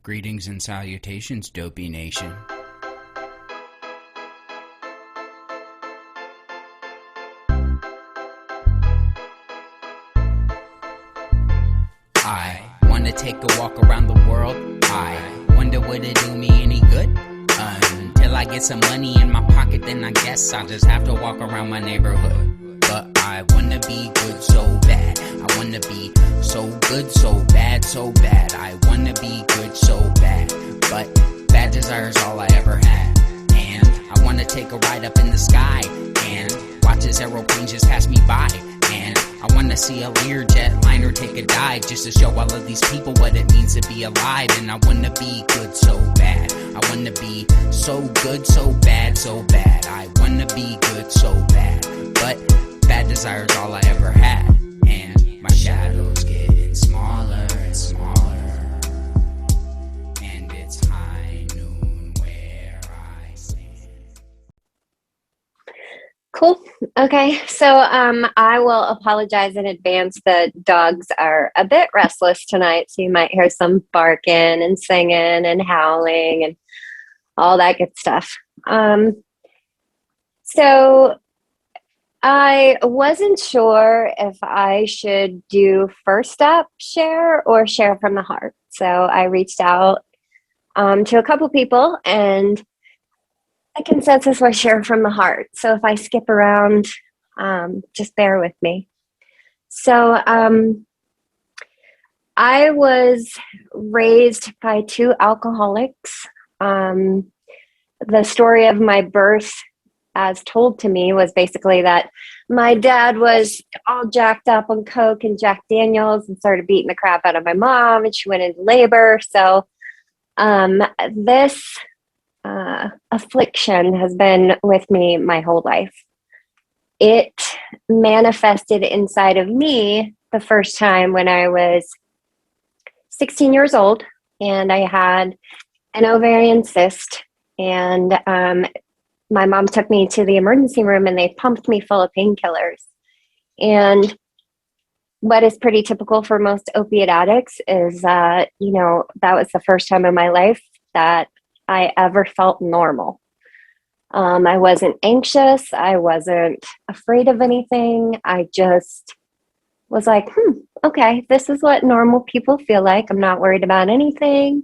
Greetings and salutations, Dopey Nation. I wanna take a walk around the world. I wonder would it do me any good? Until I get some money in my pocket, then I guess I'll just have to walk around my neighborhood. But I wanna be good so bad. I wanna be so good, so bad, so bad. I wanna be good so bad. But bad desire is all I ever had. And I wanna take a ride up in the sky and watch this aeroplane just pass me by. And I wanna see a Learjet liner take a dive just to show all of these people what it means to be alive. And I wanna be good so bad. I wanna be so good, so bad, so bad. I wanna be good so bad. But bad desire is all I ever had. And my shadow's getting smaller and smaller. And it's high noon where I stand. Cool. Okay. So I will apologize in advance. The dogs are a bit restless tonight, so you might hear some barking and singing and howling and all that good stuff. So I wasn't sure if I should do first up share or share from the heart. So I reached out to a couple people, and the consensus was share from the heart. So if I skip around, just bear with me. So I was raised by two alcoholics. The story of my birth, as told to me, was basically that my dad was all jacked up on Coke and Jack Daniels and started beating the crap out of my mom, and she went into labor. So this affliction has been with me my whole life. It manifested inside of me the first time when I was 16 years old, and I had an ovarian cyst, and my mom took me to the emergency room and they pumped me full of painkillers. And what is pretty typical for most opiate addicts is that was the first time in my life that I ever felt normal. I wasn't anxious. I wasn't afraid of anything. I just was like, okay, this is what normal people feel like. I'm not worried about anything.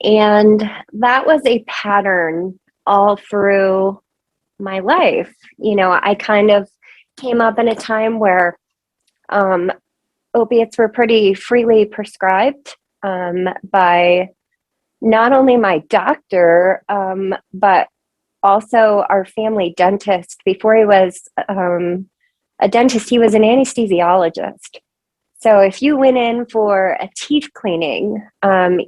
And that was a pattern all through my life. I kind of came up in a time where opiates were pretty freely prescribed by not only my doctor, but also our family dentist. Before he was a dentist, he was an anesthesiologist. So if you went in for a teeth cleaning,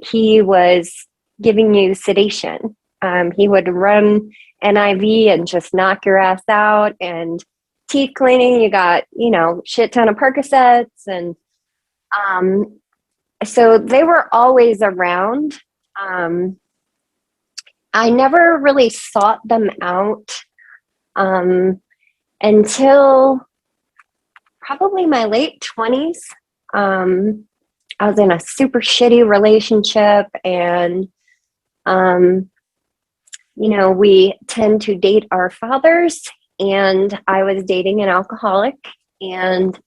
he was giving you sedation. He would run an IV and just knock your ass out. And teeth cleaning, you got, shit ton of Percocets. And so they were always around. I never really sought them out until probably my late 20s. I was in a super shitty relationship, and we tend to date our fathers, and I was dating an alcoholic, and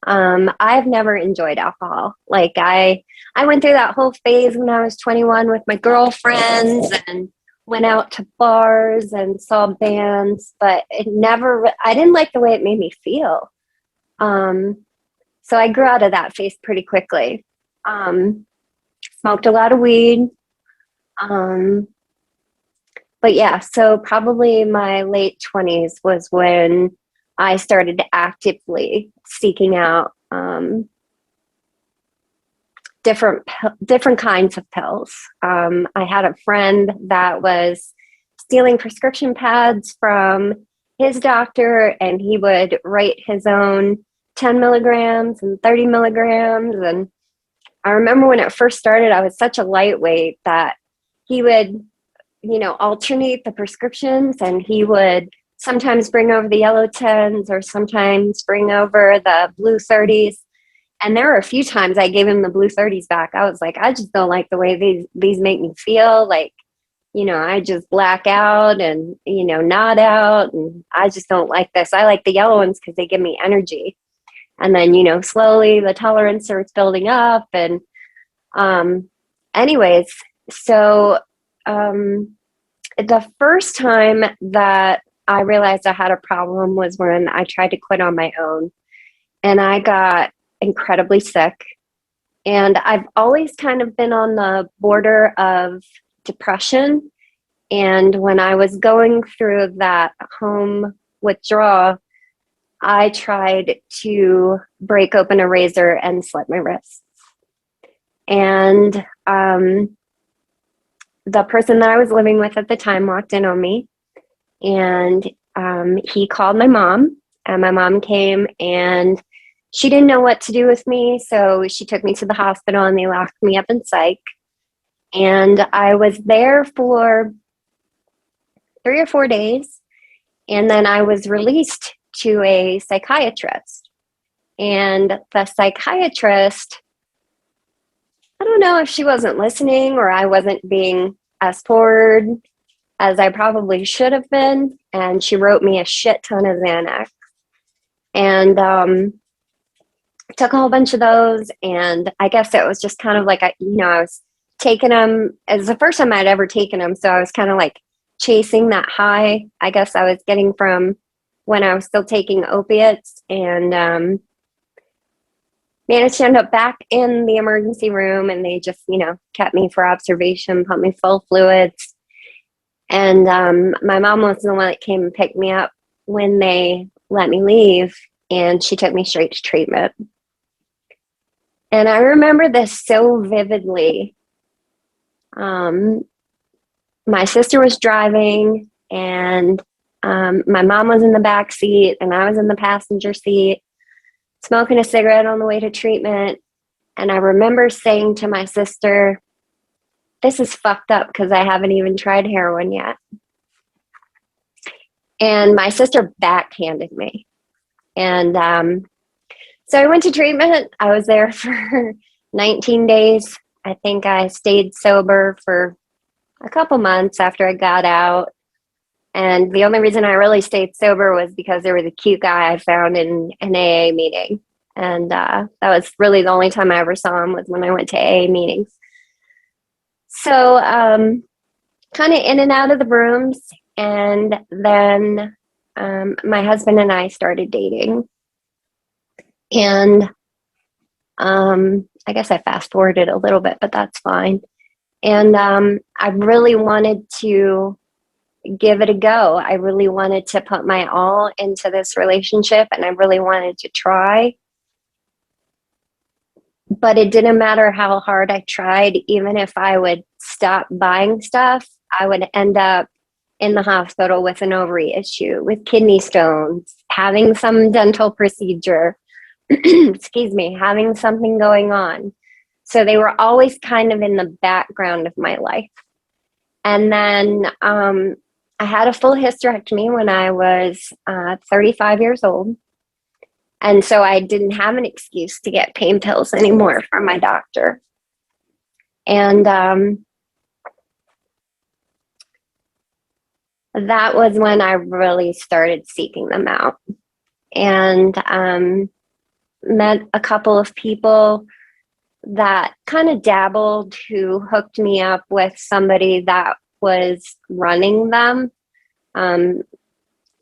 I've never enjoyed alcohol. Like I went through that whole phase when I was 21 with my girlfriends and went out to bars and saw bands, but I didn't like the way it made me feel. So I grew out of that phase pretty quickly. Smoked a lot of weed. But yeah, so probably my late 20s was when I started actively seeking out different kinds of pills. I had a friend that was stealing prescription pads from his doctor, and he would write his own 10 milligrams and 30 milligrams. And I remember when it first started, I was such a lightweight that he would, alternate the prescriptions, and he would sometimes bring over the yellow 10s or sometimes bring over the blue 30s. And there were a few times I gave him the blue 30s back. I was like, I just don't like the way these make me feel. Like, I just black out and, nod out. And I just don't like this. I like the yellow ones because they give me energy. And then, slowly the tolerance starts building up. And anyways, so the first time that I realized I had a problem was when I tried to quit on my own. And I got incredibly sick. And I've always kind of been on the border of depression. And when I was going through that home withdrawal, I tried to break open a razor and slit my wrists. And the person that I was living with at the time walked in on me, and he called my mom, and my mom came, and she didn't know what to do with me. So she took me to the hospital and they locked me up in psych. And I was there for 3 or 4 days. And then I was released to a psychiatrist. And the psychiatrist, I don't know if she wasn't listening or I wasn't being as forward as I probably should have been. And she wrote me a shit ton of Xanax. And took a whole bunch of those. And I guess it was just kind of like, I was taking them. It was the first time I'd ever taken them. So I was kind of like chasing that high, I guess I was getting from when I was still taking opiates, and managed to end up back in the emergency room, and they just, kept me for observation, put me full fluids. And my mom was the one that came and picked me up when they let me leave, and she took me straight to treatment. And I remember this so vividly. My sister was driving, and my mom was in the back seat, and I was in the passenger seat, smoking a cigarette on the way to treatment. And I remember saying to my sister, "This is fucked up because I haven't even tried heroin yet." And my sister backhanded me. And so I went to treatment. I was there for 19 days. I think I stayed sober for a couple months after I got out. And the only reason I really stayed sober was because there was a cute guy I found in an AA meeting. And that was really the only time I ever saw him, was when I went to AA meetings. So kind of in and out of the rooms. And then my husband and I started dating. And I guess I fast forwarded a little bit, but that's fine. And I really wanted to give it a go. I really wanted to put my all into this relationship, and I really wanted to try. But it didn't matter how hard I tried. Even if I would stop buying stuff, I would end up in the hospital with an ovary issue, with kidney stones, having some dental procedure, excuse me, having something going on. So they were always kind of in the background of my life. And then I had a full hysterectomy when I was 35 years old. And so I didn't have an excuse to get pain pills anymore from my doctor. And that was when I really started seeking them out, and met a couple of people that kind of dabbled, who hooked me up with somebody that was running them.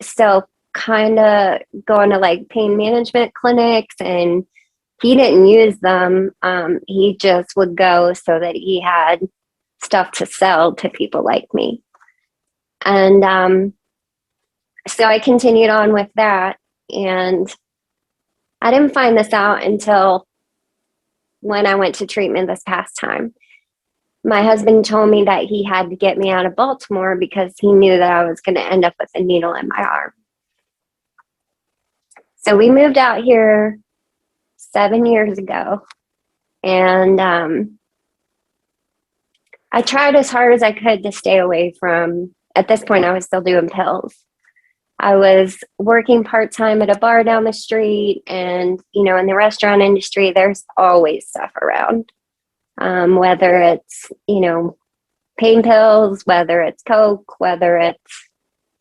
So kind of going to like pain management clinics, and he didn't use them. He just would go so that he had stuff to sell to people like me. And so I continued on with that. And I didn't find this out until when I went to treatment this past time. My husband told me that he had to get me out of Baltimore because he knew that I was going to end up with a needle in my arm. So we moved out here 7 years ago. And I tried as hard as I could to stay away from, at this point, I was still doing pills. I was working part-time at a bar down the street, and, in the restaurant industry, there's always stuff around. Whether it's, pain pills, whether it's Coke, whether it's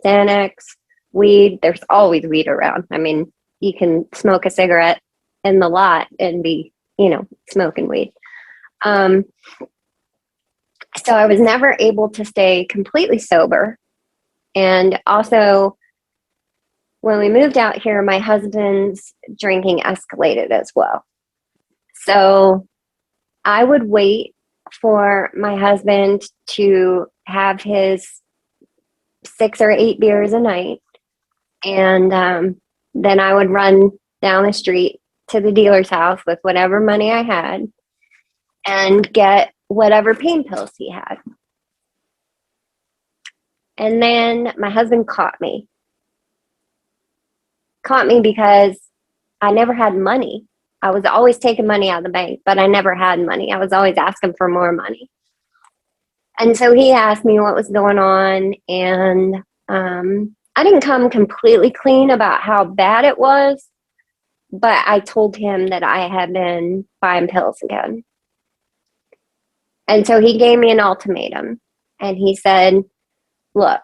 Xanax, weed, there's always weed around. I mean, you can smoke a cigarette in the lot and be, smoking weed. So I was never able to stay completely sober. And also, when we moved out here, my husband's drinking escalated as well. So I would wait for my husband to have his 6 or 8 beers a night. And then I would run down the street to the dealer's house with whatever money I had and get whatever pain pills he had. And then my husband caught me. Caught me because I never had money. I was always taking money out of the bank, but I never had money. I was always asking for more money. And so he asked me what was going on, and I didn't come completely clean about how bad it was, but I told him that I had been buying pills again. And so he gave me an ultimatum, and he said, look,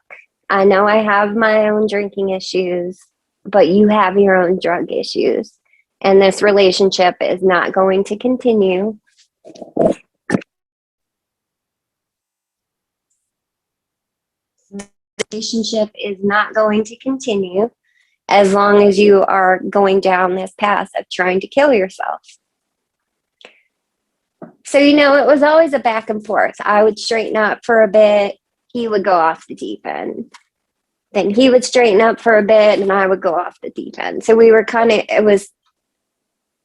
I know I have my own drinking issues, but you have your own drug issues, and this relationship is not going to continue. Relationship is not going to continue as long as you are going down this path of trying to kill yourself. So, it was always a back and forth. I would straighten up for a bit. He would go off the deep end. Then he would straighten up for a bit and I would go off the deep end. So we were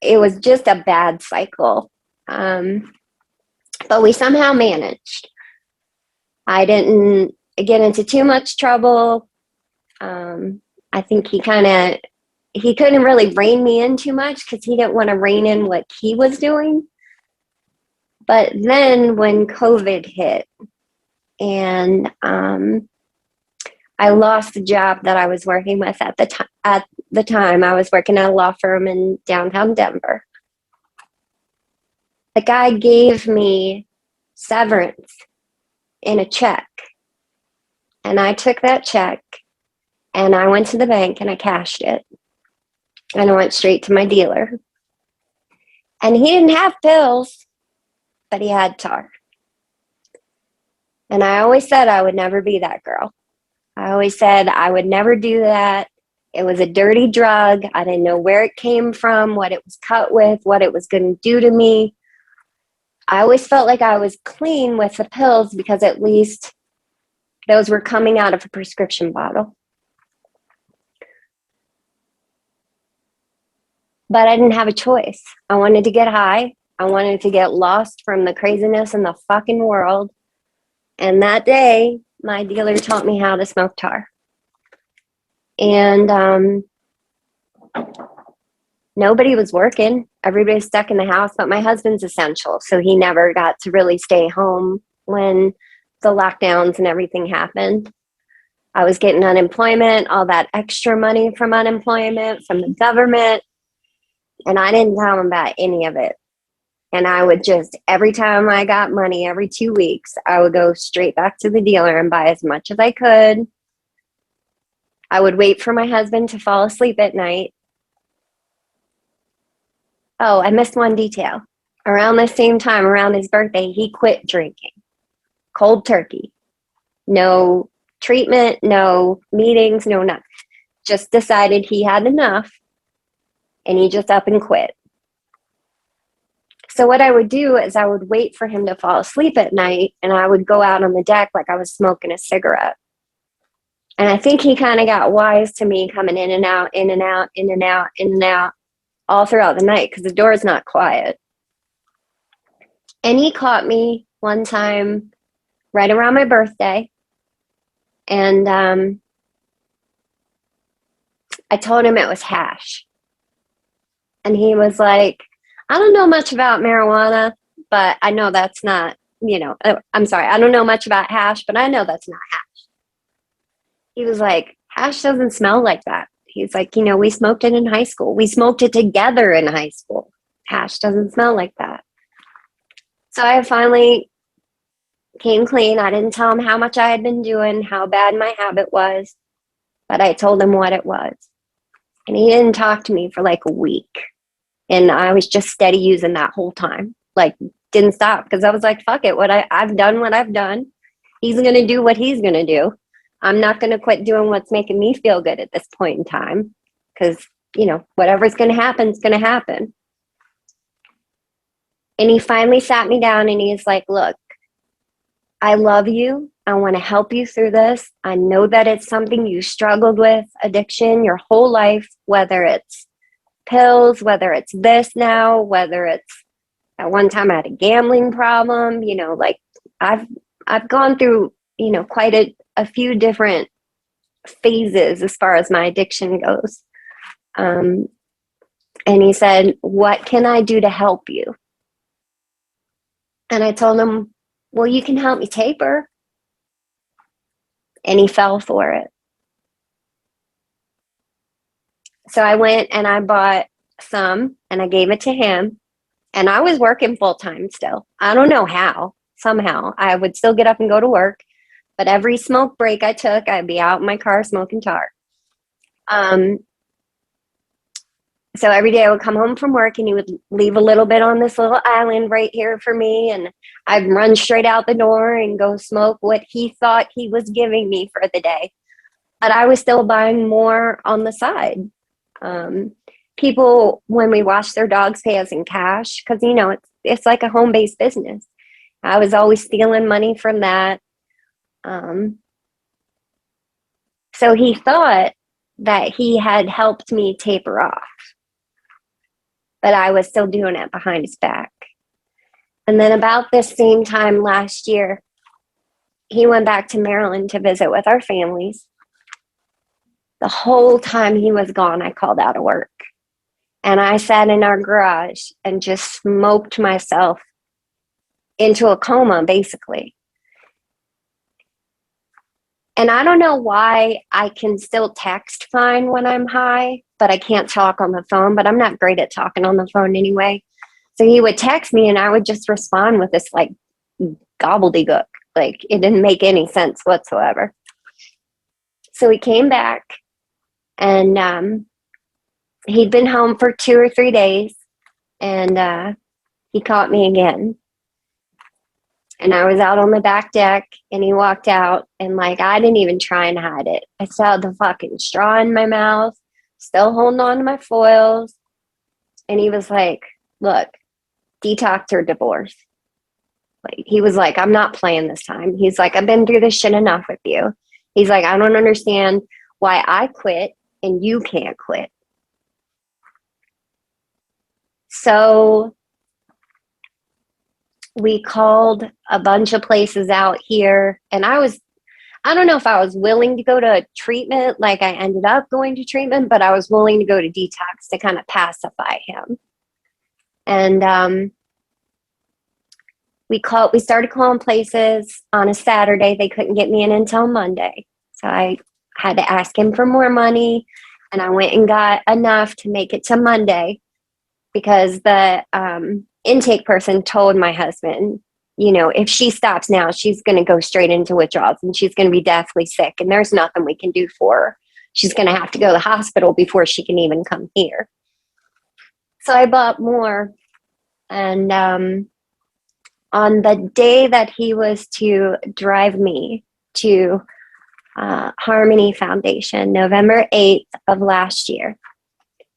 it was just a bad cycle. But we somehow managed. I didn't get into too much trouble. I think he couldn't really rein me in too much because he didn't want to rein in what he was doing. But then when COVID hit and I lost the job that I was working with at the time, I was working at a law firm in downtown Denver. The guy gave me severance in a check. And I took that check and I went to the bank and I cashed it. And I went straight to my dealer. And he didn't have pills, but he had tar. And I always said I would never be that girl. I always said I would never do that. It was a dirty drug. I didn't know where it came from, what it was cut with, what it was going to do to me. I always felt like I was clean with the pills because at least those were coming out of a prescription bottle. But I didn't have a choice. I wanted to get high. I wanted to get lost from the craziness in the fucking world. And that day, my dealer taught me how to smoke tar. And nobody was working. Everybody was stuck in the house, but my husband's essential. So he never got to really stay home when the lockdowns and everything happened. I was getting unemployment, all that extra money from unemployment, from the government. And I didn't tell him about any of it. And I would just, every time I got money, every 2 weeks, I would go straight back to the dealer and buy as much as I could. I would wait for my husband to fall asleep at night. Oh, I missed one detail. Around the same time, around his birthday, he quit drinking. Cold turkey. No treatment, no meetings, no nothing. Just decided he had enough and he just up and quit. So what I would do is I would wait for him to fall asleep at night and I would go out on the deck like I was smoking a cigarette. And I think he kind of got wise to me coming in and out, in and out, in and out, in and out all throughout the night because the door is not quiet. And he caught me one time right around my birthday. And I told him it was hash. And he was like, I don't know much about marijuana, but I know that's not, I'm sorry, I don't know much about hash, but I know that's not hash. He was like, hash doesn't smell like that. He's like, we smoked it in high school. We smoked it together in high school. Hash doesn't smell like that. So I finally came clean. I didn't tell him how much I had been doing, how bad my habit was, but I told him what it was. And he didn't talk to me for like a week. And I was just steady using that whole time. Like, didn't stop because I was like, fuck it. I've done what I've done. He's going to do what he's going to do. I'm not going to quit doing what's making me feel good at this point in time because, whatever's going to happen is going to happen. And he finally sat me down and he's like, look, I love you. I want to help you through this. I know that it's something you struggled with, addiction, your whole life, whether it's pills, whether it's this now, whether it's at one time I had a gambling problem, like I've gone through, quite a few different phases as far as my addiction goes. And he said, what can I do to help you? And I told him, well, you can help me taper. And he fell for it. So I went and I bought some and I gave it to him. And I was working full time still. I don't know how. Somehow I would still get up and go to work. But every smoke break I took, I'd be out in my car smoking tar. So every day I would come home from work and he would leave a little bit on this little island right here for me. And I'd run straight out the door and go smoke what he thought he was giving me for the day. But I was still buying more on the side. People, when we wash their dogs, pay us in cash because, it's like a home-based business. I was always stealing money from that. So he thought that he had helped me taper off, but I was still doing it behind his back. And then about this same time last year, he went back to Maryland to visit with our families. The whole time he was gone, I called out of work. And I sat in our garage and just smoked myself into a coma, basically. And I don't know why I can still text fine when I'm high, but I can't talk on the phone. But I'm not great at talking on the phone anyway. So he would text me and I would just respond with this like gobbledygook. Like it didn't make any sense whatsoever. So he came back and he'd been home for 2 or 3 days and he caught me again. And I was out on the back deck and he walked out and like I didn't even try and hide it. I still had the fucking straw in my mouth, still holding on to my foils. And he was like, look, detox or divorce. Like he was like, I'm not playing this time. He's like, I've been through this shit enough with you. He's like, I don't understand why I quit and you can't quit. So we called a bunch of places out here and I don't know if I was willing to go to treatment, like I ended up going to treatment, but I was willing to go to detox to kind of pacify him. And we started calling places on a Saturday. They couldn't get me in until Monday. So I had to ask him for more money and I went and got enough to make it to Monday because the intake person told my husband, if she stops now, she's going to go straight into withdrawals and she's going to be deathly sick and there's nothing we can do for her. She's going to have to go to the hospital before she can even come here. So I bought more. And on the day that he was to drive me to Harmony Foundation, November 8th of last year,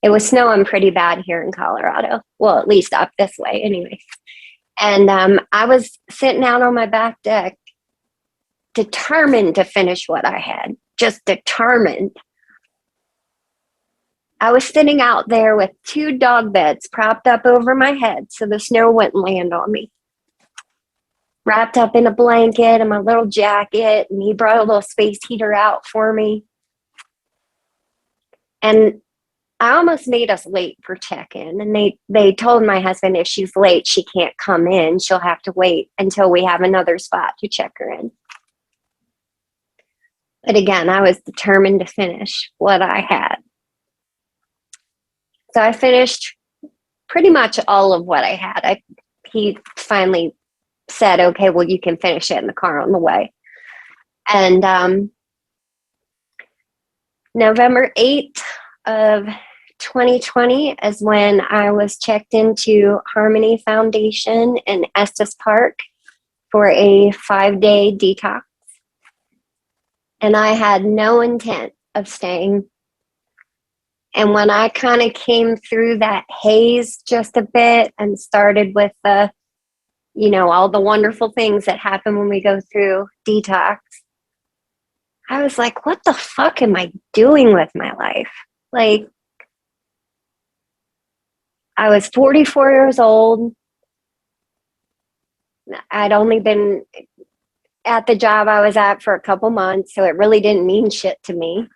it was snowing pretty bad here in Colorado. Well, at least up this way anyway. And I was sitting out on my back deck, determined to finish what I had, just determined. I was sitting out there with 2 dog beds propped up over my head so the snow wouldn't land on me. Wrapped up in a blanket and my little jacket, and he brought a little space heater out for me. And I almost made us late for check-in. And they told my husband if she's late, she can't come in. She'll have to wait until we have another spot to check her in. But again, I was determined to finish what I had. So I finished pretty much all of what I had. He finally said, okay, well, you can finish it in the car on the way. And November 8th of 2020 is when I was checked into Harmony Foundation in Estes Park for a 5-day detox. And I had no intent of staying. And when I kind of came through that haze just a bit and started with the, all the wonderful things that happen when we go through detox, I was like, what the fuck am I doing with my life? Like, I was 44 years old. I'd only been at the job I was at for a couple months, so it really didn't mean shit to me.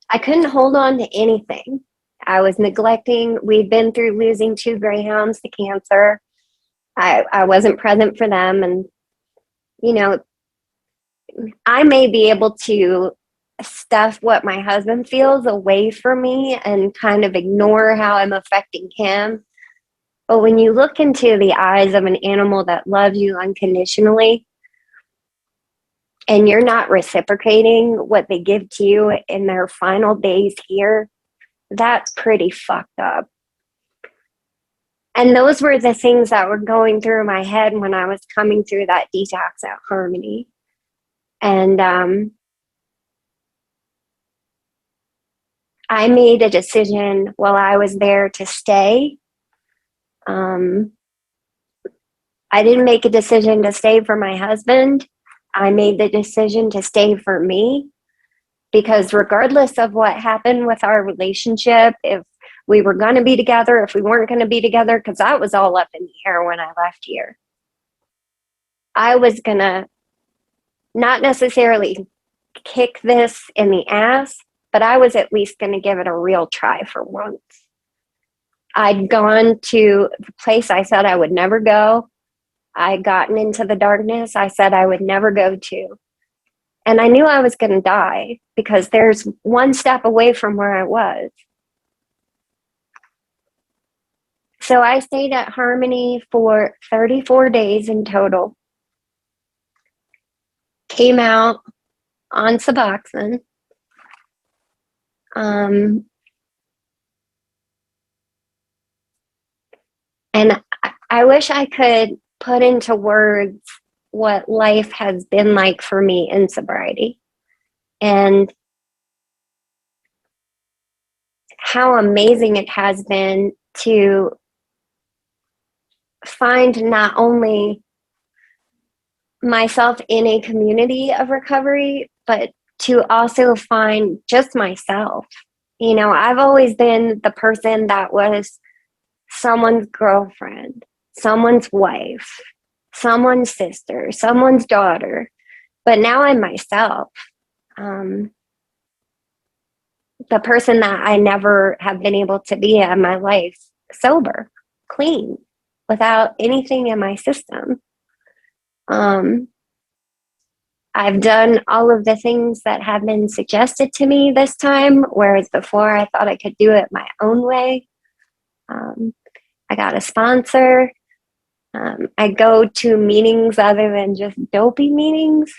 I couldn't hold on to anything. I was neglecting. We'd been through losing 2 greyhounds to cancer. I wasn't present for them. And, I may be able to stuff what my husband feels away from me and kind of ignore how I'm affecting him. But when you look into the eyes of an animal that loves you unconditionally, and you're not reciprocating what they give to you in their final days here, that's pretty fucked up. And those were the things that were going through my head when I was coming through that detox at Harmony. And I made a decision while I was there to stay. I didn't make a decision to stay for my husband. I made the decision to stay for me, because regardless of what happened with our relationship, if we were going to be together, if we weren't going to be together, because that was all up in the air when I left here, I was going to not necessarily kick this in the ass, but I was at least going to give it a real try for once. I'd gone to the place I said I would never go. I'd gotten into the darkness I said I would never go to. And I knew I was going to die because there's one step away from where I was. So I stayed at Harmony for 34 days in total. Came out on Suboxone. And I wish I could put into words what life has been like for me in sobriety and how amazing it has been to find not only myself in a community of recovery, but to also find just myself. I've always been the person that was someone's girlfriend, someone's wife, someone's sister, someone's daughter, but now I'm myself. The person that I never have been able to be in my life, sober, clean, without anything in my system. I've done all of the things that have been suggested to me this time, whereas before I thought I could do it my own way. I got a sponsor. I go to meetings other than just dopey meetings.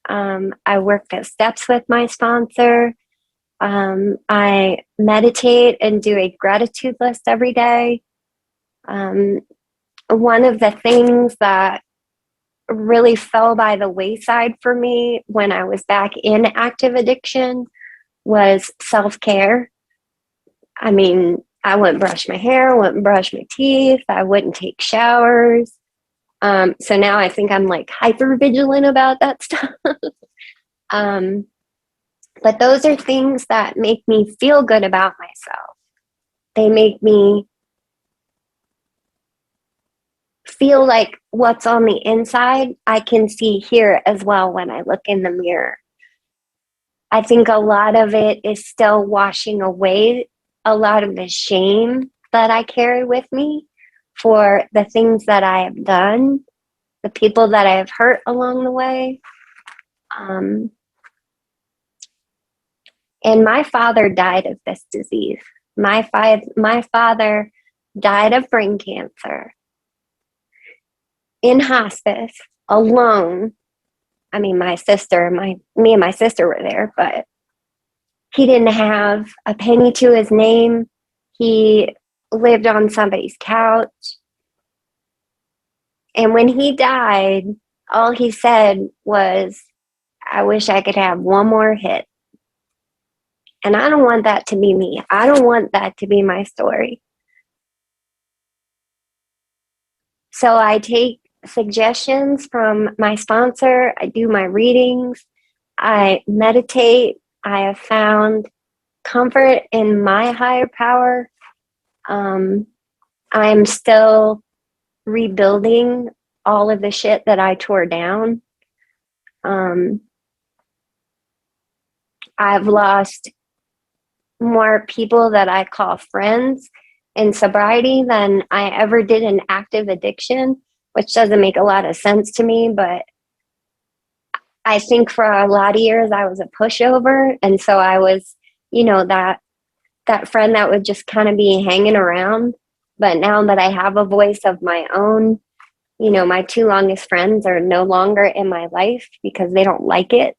I work the steps with my sponsor. I meditate and do a gratitude list every day. One of the things that really fell by the wayside for me when I was back in active addiction was self-care. I mean, I wouldn't brush my hair, wouldn't brush my teeth, I wouldn't take showers. So now I think I'm like hyper vigilant about that stuff. But those are things that make me feel good about myself. They make me feel like what's on the inside, I can see here as well when I look in the mirror. I think a lot of it is still washing away a lot of the shame that I carry with me for the things that I have done, the people that I have hurt along the way. And my father died of this disease. My father died of brain cancer in hospice alone. I mean, me and my sister were there, but he didn't have a penny to his name. He lived on somebody's couch. And when he died, all he said was, I wish I could have one more hit. And I don't want that to be me. I don't want that to be my story. So I take suggestions from my sponsor. I do my readings. I meditate. I have found comfort in my higher power. I'm still rebuilding all of the shit that I tore down. I've lost more people that I call friends in sobriety than I ever did in active addiction, which doesn't make a lot of sense to me, but I think for a lot of years I was a pushover. And so I was, that friend that would just kind of be hanging around. But now that I have a voice of my own, my two longest friends are no longer in my life because they don't like it.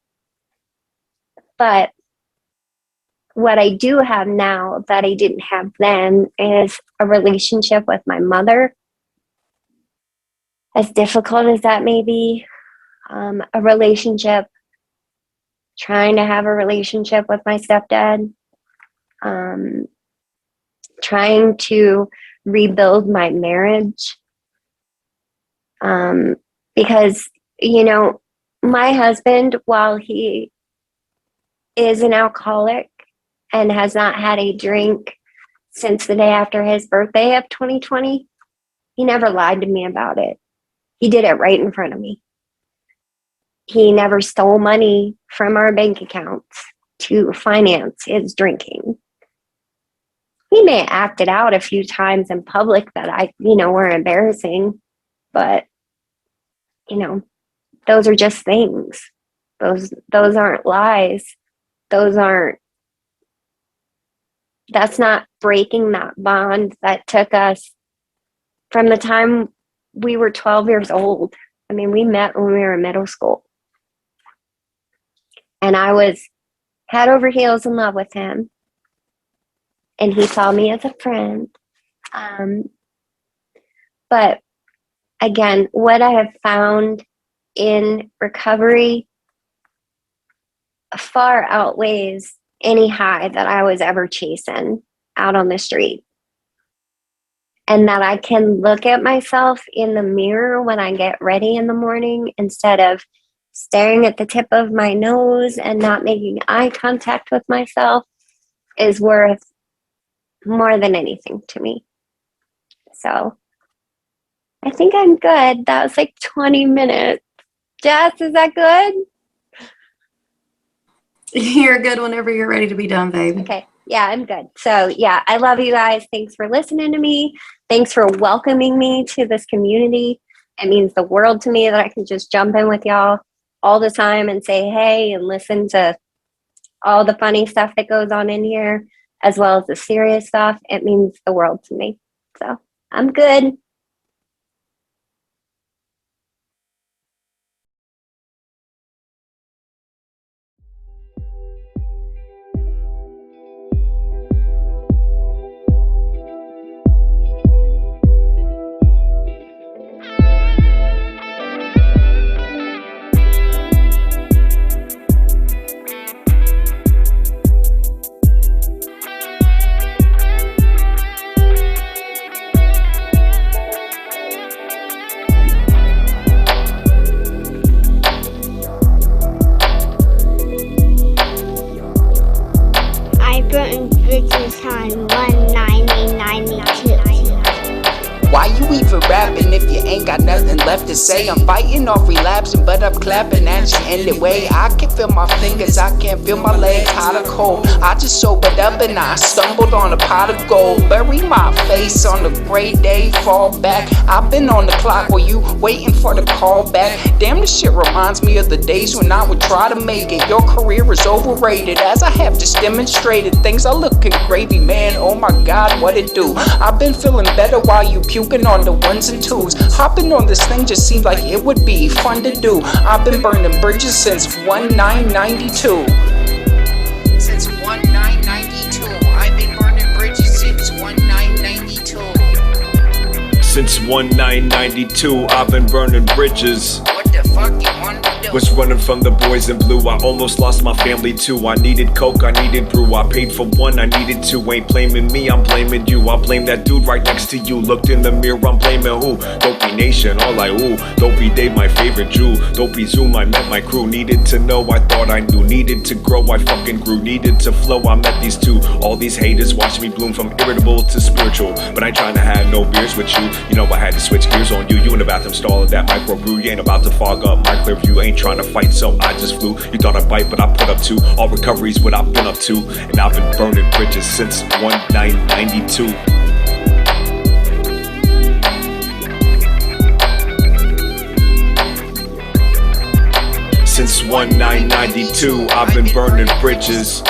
But what I do have now that I didn't have then is a relationship with my mother. As difficult as that may be, a relationship, trying to have a relationship with my stepdad, trying to rebuild my marriage. Because, my husband, while he is an alcoholic and has not had a drink since the day after his birthday of 2020, he never lied to me about it. He did it right in front of me. He never stole money from our bank accounts to finance his drinking. He may have acted out a few times in public that were embarrassing, but, those are just things. Those aren't lies. That's not breaking that bond that took us from the time we were 12 years old. I mean, we met when we were in middle school. And I was head over heels in love with him. And he saw me as a friend. But again, what I have found in recovery far outweighs any high that I was ever chasing out on the street. And that I can look at myself in the mirror when I get ready in the morning instead of staring at the tip of my nose and not making eye contact with myself is worth more than anything to me. So I think I'm good. That was like 20 minutes. Jess, is that good? You're good whenever you're ready to be done, babe. Okay. Yeah, I'm good. So yeah, I love you guys. Thanks for listening to me. Thanks for welcoming me to this community. It means the world to me that I can just jump in with y'all all the time and say hey and listen to all the funny stuff that goes on in here as well as the serious stuff. It means the world to me. So I'm good. ain't got nothing left to say. I'm fighting off relapsing, but I'm clapping at you anyway. I can feel my fingers, I can't feel my leg, hot or cold. I just sobered up and I stumbled on a pot of gold. Bury my face on the gray day, fall back. I've been on the clock while you waiting for the call back. Damn, this shit reminds me of the days when I would try to make it. Your career is overrated, as I have just demonstrated. Things are looking gravy, man, oh my god, what it do? I've been feeling better while you puking on the ones and twos. Hopping on this thing just seemed like it would be fun to do. I've been burning bridges since 1992. Since 1992, I've been burning bridges since 1992. Since 1992, I've been burning bridges. What the fuck you want to do? Was running from the boys in blue. I almost lost my family too. I needed coke, I needed brew. I paid for one, I needed two. Ain't blaming me, I'm blaming you. I blame that dude right next to you. Looked in the mirror, I'm blaming who? Dopey Nation, all like ooh. Dopey Dave, my favorite Jew. Dopey Zoom, I met my crew. Needed to know, I thought I knew. Needed to grow, I fucking grew. Needed to flow, I met these two. All these haters watch me bloom from irritable to spiritual. But I ain't trying to have no beers with you. You know I had to switch gears on you. You in the bathroom stall of that micro brew. You ain't about to fog up my clear view. Ain't trying to fight, so I just flew. You thought I'd bite, but I put up two. All recoveries, what I've been up to. And I've been burning bridges since 1992. Since 1992, I've been burning bridges.